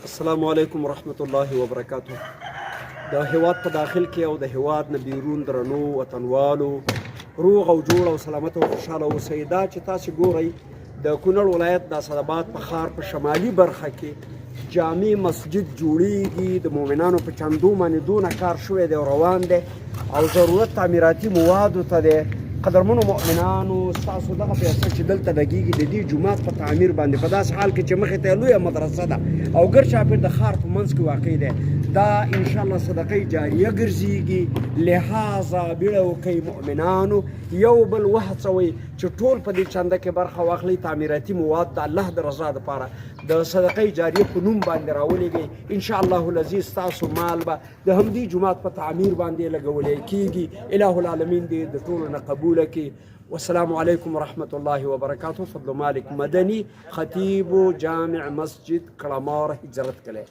السلام علیکم ورحمت الله وبرکاته. د هیواد په داخل کې او د هیواد نه بیرون درنو وطنوالو روغ او جوړ او سلامت او خوشحاله اوسئ. دا چې تاسو ګورئ د کونړ ولایت د اسداباد په ښار په شمالي برخه کې جامع مسجد جوړیږي. د مؤمنانو په چندو باندې دونه کار شوی دی او روان دی او ضرورت تعمیراتي موادو ته دی. قدرمنو مؤمنانو ستاسو دغه پیسې چې دلته لګیږي د دې جومات په تعمیر باندې په داسې حال کې چې مخې ته لویه مدرسه ده او ګرد چاپېر د ښار په منځ کې واقع دی. دا انشاءالله صدقه جاریه ګرځېږي. لحاظه بیړه وکئ مؤمنانو، یو بل وهڅوئ چې ټول په دې چنده کې برخه واخلئ. تعمیراتي مواد د الله د رضا دپاره د صدقه جاریه په نوم باندې راولېږئ. انشاءالله العزیز ستاسو مال به د همدې جومات په تعمیر باندې لګولی کېږي. اله العالمین دې د ټولو نه قبول کړي. والسلام علیکم ورحمت الله وبرکاته. فضل مالک مدني، خطیب جامع مسجد کړمار هجرت کلی.